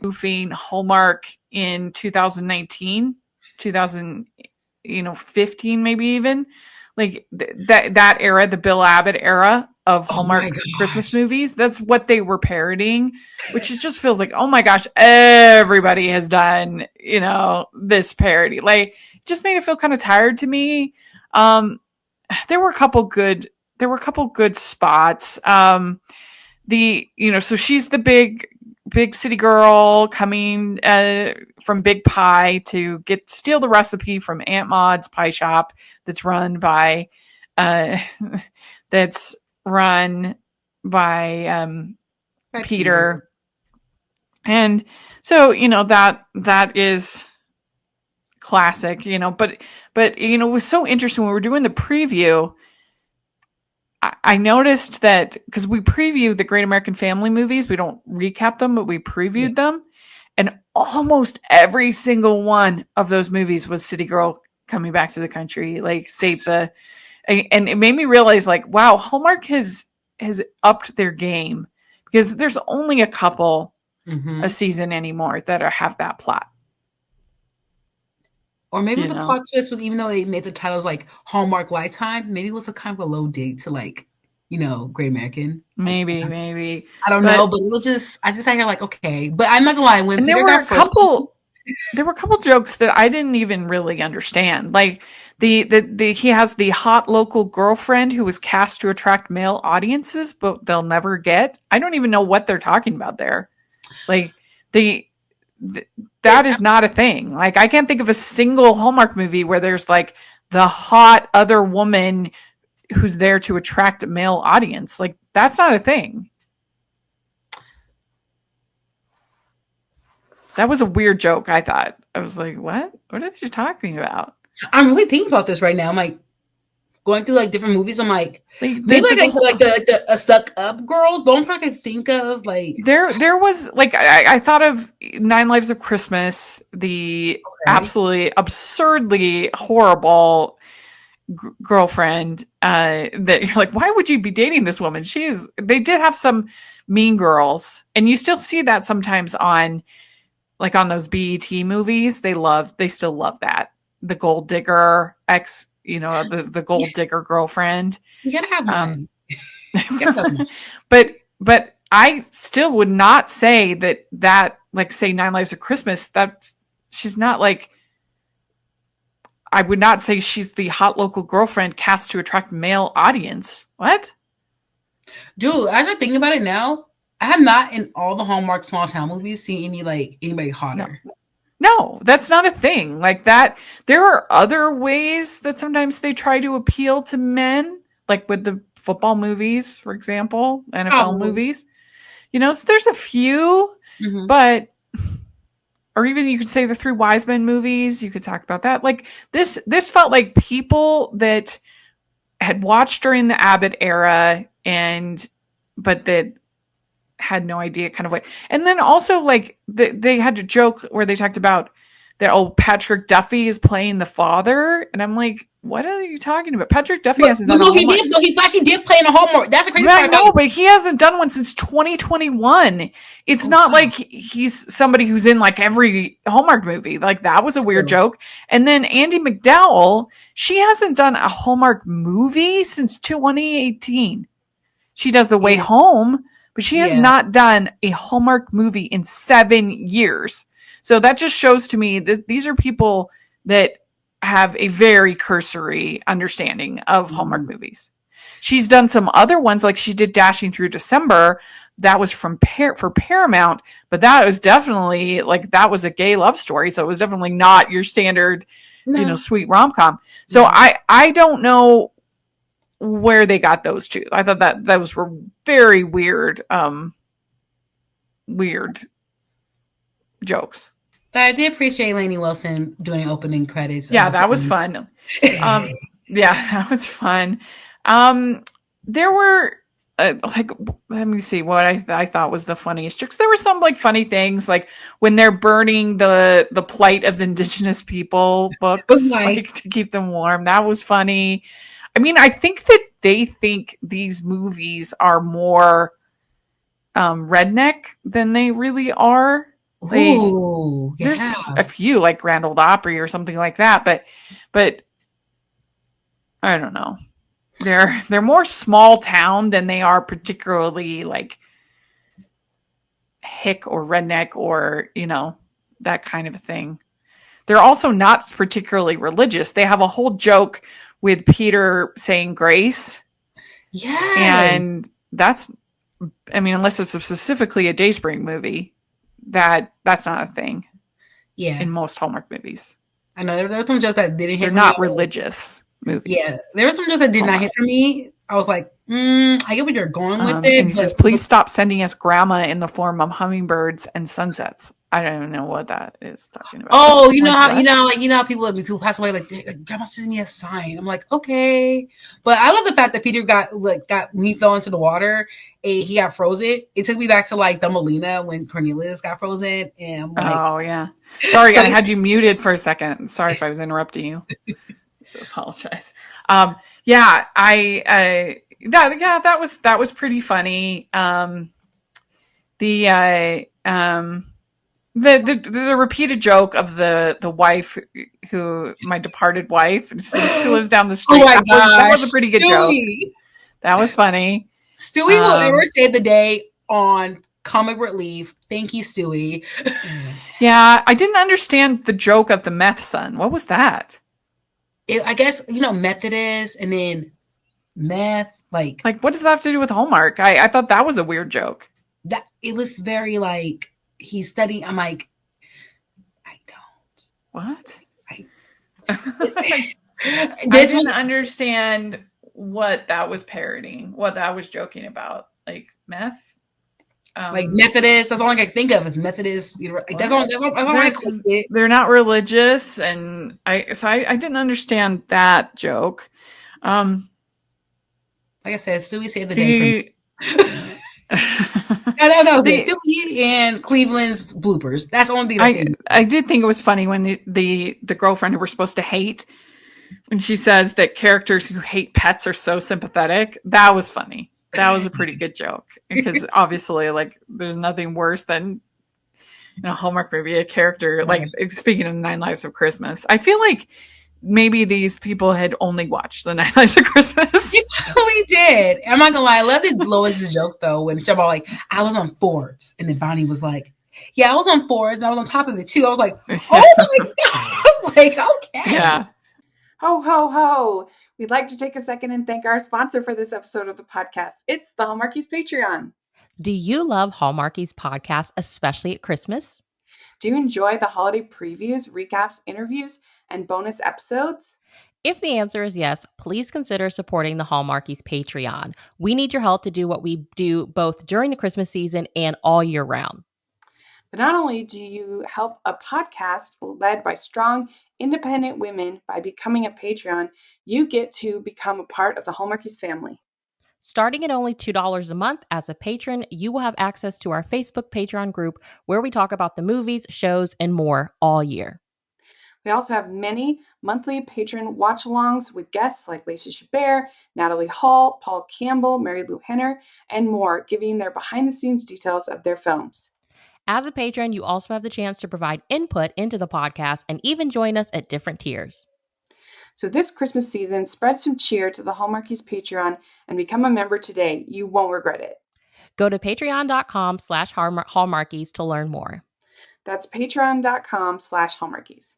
spoofing Hallmark in 2019, 2015, maybe even like that era, the Bill Abbott era of Hallmark Christmas movies. That's what they were parodying, which it just feels like, oh my gosh, everybody has done, this parody. Like, it just made it feel kind of tired to me. There were a couple good spots. So she's the big city girl coming from Big Pie to steal the recipe from Aunt Maud's pie shop that's run by Peter. And so, that is classic, but it was so interesting when we were doing the preview. I noticed that because we previewed the Great American Family movies, we don't recap them, but we previewed them. And almost every single one of those movies was City Girl coming back to the country, like and it made me realize, like, wow, Hallmark has upped their game, because there's only a couple a season anymore that have that plot. Or maybe the plot twist was, even though they made the titles like Hallmark Lifetime, maybe it was a kind of a low dig to, like, Great American. Maybe. I don't know, but it was just, I just like, okay. But I'm not gonna lie, when there were a couple jokes that I didn't even really understand. Like he has the hot local girlfriend who was cast to attract male audiences, but they'll never get. I don't even know what they're talking about there. Like that is not a thing. Like, I can't think of a single Hallmark movie where there's like the hot other woman who's there to attract a male audience. Like, that's not a thing. That was a weird joke, I thought. I was like, what are they talking about? I'm really thinking about this right now. I'm like going through like different movies. I'm like, maybe the stuck up girls, but I'm trying to think of like there was like I thought of 9 Lives of Christmas, the absolutely absurdly horrible girlfriend that you're like, why would you be dating this woman? They did have some mean girls, and you still see that sometimes on those BET movies. They still love that. The gold digger ex, the gold digger girlfriend. You gotta have money. But I still would not say that like, say 9 Lives of Christmas, she's not like, I would not say she's the hot local girlfriend cast to attract male audience. What? Dude, as I'm thinking about it now, I have not, in all the Hallmark small town movies, seen anybody hotter. No, that's not a thing like that. There are other ways that sometimes they try to appeal to men, like with the football movies, for example, NFL movies. So there's a few, but, or even you could say the 3 Wise Men movies. You could talk about that. Like this felt like people that had watched during the Abbott era, but that had no idea kind of way. And then also like they had a joke where they talked about that Patrick Duffy is playing the father, and I'm like, what are you talking about? Patrick Duffy hasn't done. He actually did play in a Hallmark. That's a crazy part. No, but he hasn't done one since 2021. It's not like he's somebody who's in like every Hallmark movie. Like, that was a weird joke. And then Andie MacDowell, she hasn't done a Hallmark movie since 2018. She does The Way Home, but she has not done a Hallmark movie in 7 years. So that just shows to me that these are people that have a very cursory understanding of Hallmark movies. She's done some other ones, like she did Dashing Through December. That was for Paramount, but that was definitely like, that was a gay love story. So it was definitely not your standard, sweet rom-com. So I don't know where they got those two. I thought that those were very weird jokes. But I did appreciate Lainey Wilson doing opening credits. Yeah, that was fun. That was fun. There were let me see what I thought was the funniest jokes. There were some like funny things, like when they're burning the plight of the indigenous people books, like to keep them warm. That was funny. I mean, I think that they think these movies are more redneck than they really are. Like, Ooh, there's yeah. a few like Grand Ole Opry or something like that, but I don't know. They're more small town than they are particularly like hick or redneck or, that kind of thing. They're also not particularly religious. They have a whole joke with Peter saying grace. Yes. And that's, unless it's specifically a Dayspring movie, that's not a thing. Yeah. In most Hallmark movies. I know there were some jokes that didn't hit. They're not religious movies. Yeah. There were some jokes that did not hit for me. I was like, I get what you're going with it. And he says, please stop sending us grandma in the form of hummingbirds and sunsets. I don't even know what that is talking about. Oh, you know how people pass away, like grandma sends me a sign. I'm like, okay. But I love the fact that Peter got when he fell into the water, he got frozen. It took me back to like Thumbelina when Cornelius got frozen. And I'm like, oh yeah. Sorry, I had you muted for a second. Sorry if I was interrupting you. So apologize. Yeah, that was pretty funny. The repeated joke of the wife who my departed wife, she lives down the street. Oh that was a pretty good Stewie. joke. That was funny. Stewie will ever save the day on comic relief. Thank you, Stewie. Yeah, I didn't understand the joke of the meth son. What was that? I guess Methodist and then meth. Like what does that have to do with Hallmark? I thought that was a weird joke. That it was very like he's studying. I'm like, I don't. What? I didn't understand what that was parodying. What that was joking about, like meth. Like Methodist. That's all I can think of is Methodist. That's all I clicked it. They're not religious, and I didn't understand that joke. Like I said, Stewie saved the day. That was it. Stewie and Cleveland's bloopers. That's the only thing I did think it was funny when the girlfriend who we're supposed to hate, when she says that characters who hate pets are so sympathetic. That was funny. That was a pretty good joke because obviously, like, there's nothing worse than in a Hallmark movie a character like speaking of 9 Lives of Christmas. I feel like maybe these people had only watched the 9 Lives of Christmas. You probably did. I'm not gonna lie. I loved Lois's joke though when she's about like I was on Forbes and then Bonnie was like, "Yeah, I was on Forbes and I was on top of it too." I was like, "Oh my god!" I was like, "Okay." Yeah. Ho ho ho! We'd like to take a second and thank our sponsor for this episode of the podcast. It's the Hallmarkies Patreon. Do you love Hallmarkies podcast, especially at Christmas? Do you enjoy the holiday previews, recaps, interviews, and bonus episodes? If the answer is yes, please consider supporting the Hallmarkies Patreon. We need your help to do what we do both during the Christmas season and all year round. But not only do you help a podcast led by strong, independent women by becoming a Patreon, you get to become a part of the Hallmarkies family. Starting at only $2 a month as a patron, you will have access to our Facebook Patreon group where we talk about the movies, shows, and more all year. We also have many monthly patron watch-alongs with guests like Lacey Chabert, Natalie Hall, Paul Campbell, Mary Lou Henner, and more, giving their behind-the-scenes details of their films. As a patron, you also have the chance to provide input into the podcast and even join us at different tiers. So this Christmas season, spread some cheer to the Hallmarkies Patreon and become a member today. You won't regret it. Go to patreon.com/Hallmarkies to learn more. That's patreon.com/Hallmarkies.